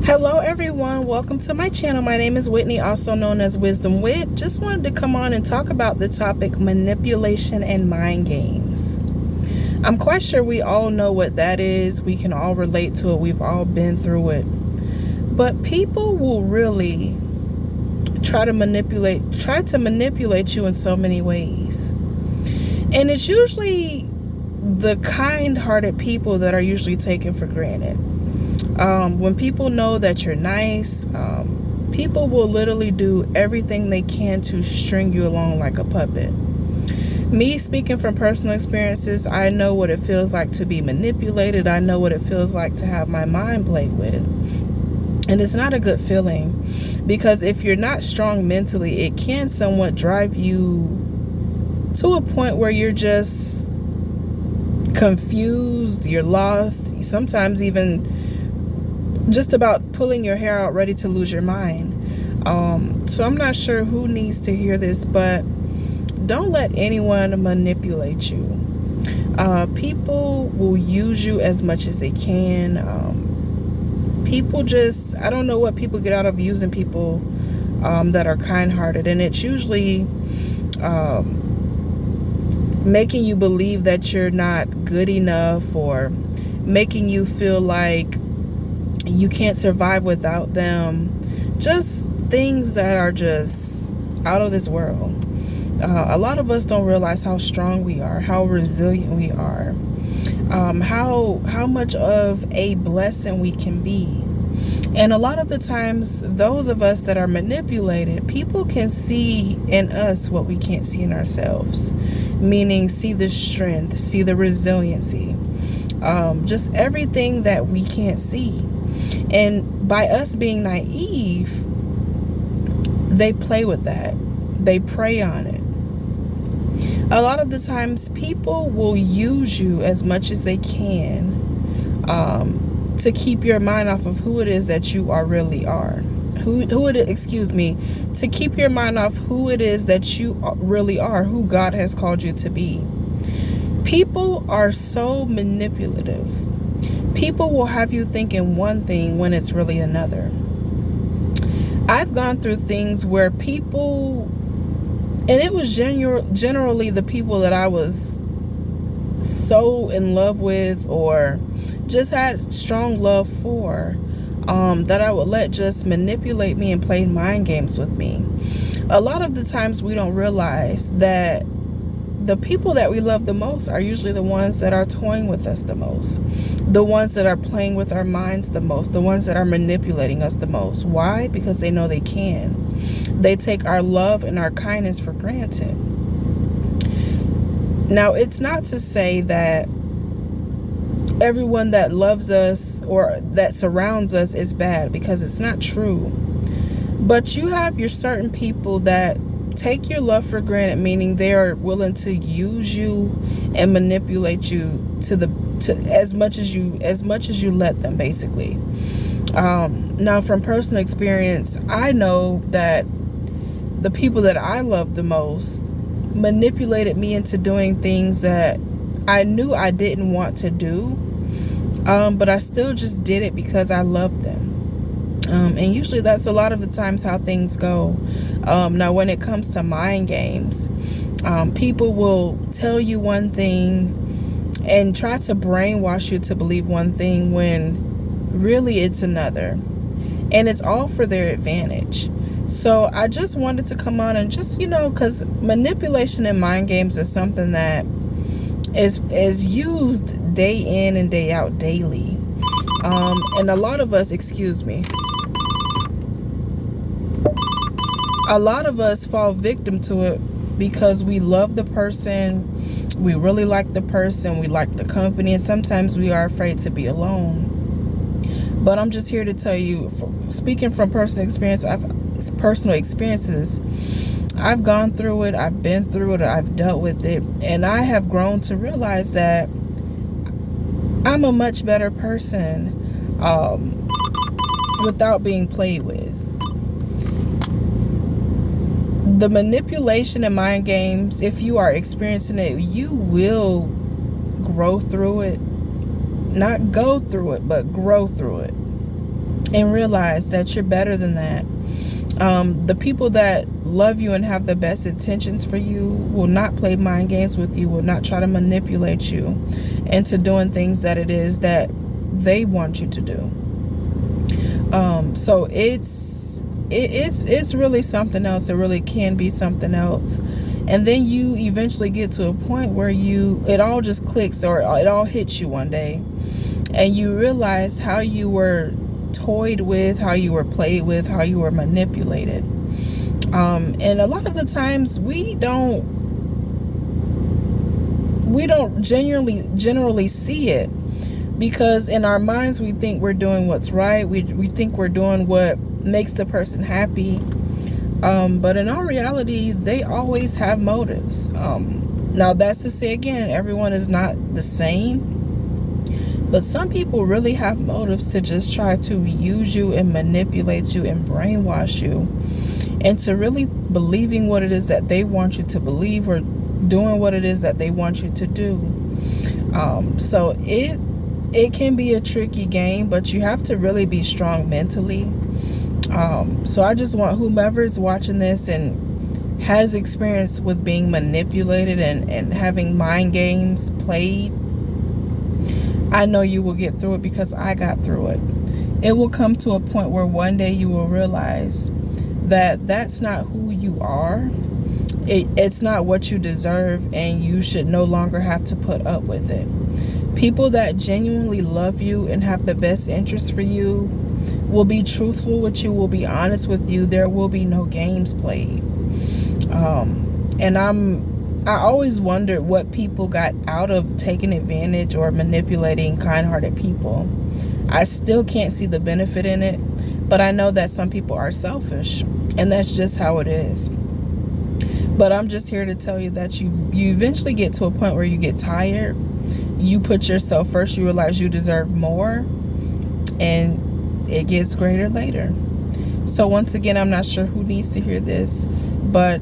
Hello everyone, welcome to my channel. My name is Whitney, also known as Wisdom Wit. Just wanted to come on and talk about the topic manipulation and mind games. I'm quite sure we all know what that is. We can all relate to it. We've all been through it. But people will really try to manipulate you in so many ways. And it's usually the kind-hearted people that are usually taken for granted. When people know that you're nice, people will literally do everything they can to string you along like a puppet. Me speaking from personal experiences, I know what it feels like to be manipulated. I know what it feels like to have my mind played with. And it's not a good feeling, because if you're not strong mentally, it can somewhat drive you to a point where you're just confused, you're lost, sometimes even just about pulling your hair out, ready to lose your mind. So I'm not sure who needs to hear this, but don't let anyone manipulate you. People will use you as much as they can. People just, I don't know what people get out of using people that are kind-hearted, and it's usually making you believe that you're not good enough, or making you feel like you can't survive without them. Just things that are just out of this world. A lot of us don't realize how strong we are, how resilient we are, how much of a blessing we can be. And a lot of the times, those of us that are manipulated, people can see in us what we can't see in ourselves. Meaning, see the strength, see the resiliency, just everything that we can't see. And by us being naive, they play with that. They prey on it. A lot of the times, people will use you as much as they can to keep your mind off of who it is that you really are. To keep your mind off who it is that you really are, who God has called you to be. People are so manipulative. People will have you thinking one thing when it's really another. I've gone through things where people, and it was generally the people that I was so in love with, or just had strong love for, that I would let just manipulate me and play mind games with me. A lot of the times we don't realize that the people that we love the most are usually the ones that are toying with us the most, the ones that are playing with our minds the most, the ones that are manipulating us the most. Why? Because they know they can. They take our love and our kindness for granted. Now, it's not to say that everyone that loves us or that surrounds us is bad, because it's not true. But you have your certain people that take your love for granted, meaning they are willing to use you and manipulate you to as much as you let them, basically. Now, from personal experience, I know that the people that I love the most manipulated me into doing things that I knew I didn't want to do, but I still just did it because I loved them. And usually that's a lot of the times how things go. Now, when it comes to mind games, people will tell you one thing and try to brainwash you to believe one thing when really it's another. And it's all for their advantage. So I just wanted to come on and just, because manipulation and mind games is something that is used day in and day out, daily. And a lot of us, a lot of us fall victim to it because we love the person, we really like the person, we like the company, and sometimes we are afraid to be alone. But I'm just here to tell you, speaking from personal experiences, I've gone through it, I've been through it, I've dealt with it, and I have grown to realize that I'm a much better person without being played with. The manipulation and mind games, if you are experiencing it, you will grow through it. Not go through it, but grow through it. and realize that you're better than that. The people that love you and have the best intentions for you will not play mind games with you, will not try to manipulate you into doing things that it is that they want you to do. So it's really something else. It really can be something else. And then you eventually get to a point where it all just clicks, or it all hits you one day, and you realize how you were toyed with, how you were played with, how you were manipulated. And a lot of the times we don't generally see it, because in our minds we think we're doing what's right. We think we're doing what makes the person happy. But in all reality, they always have motives. Now that's to say, again, everyone is not the same. But some people really have motives to just try to use you and manipulate you and brainwash you into really believing what it is that they want you to believe, or doing what it is that they want you to do. So it can be a tricky game, but you have to really be strong mentally. So I just want whomever is watching this and has experience with being manipulated and having mind games played, I know you will get through it, because I got through it. It will come to a point where one day you will realize that that's not who you are. It's not what you deserve, and you should no longer have to put up with it. People that genuinely love you and have the best interest for you will be truthful with you, will be honest with you. There will be no games played. And I always wondered what people got out of taking advantage or manipulating kind-hearted people. I still can't see the benefit in it, but I know that some people are selfish, and that's just how it is. But I'm just here to tell you that you eventually get to a point where you get tired. You put yourself first. You realize you deserve more, and it gets greater later. So once again, I'm not sure who needs to hear this, but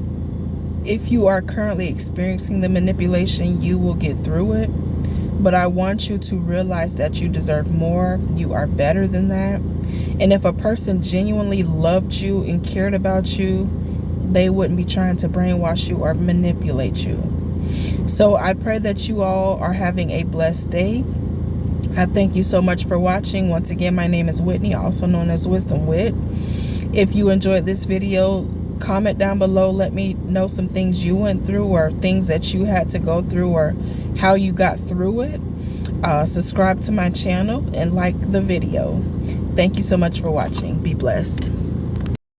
if you are currently experiencing the manipulation, you will get through it. But I want you to realize that you deserve more. You are better than that. And if a person genuinely loved you and cared about you, they wouldn't be trying to brainwash you or manipulate you. So I pray that you all are having a blessed day. I thank you so much for watching. Once again, my name is Whitney, also known as Wisdom Wit. If you enjoyed this video, comment down below. Let me know some things you went through, or things that you had to go through, or how you got through it. Subscribe to my channel and like the video. Thank you so much for watching. Be blessed.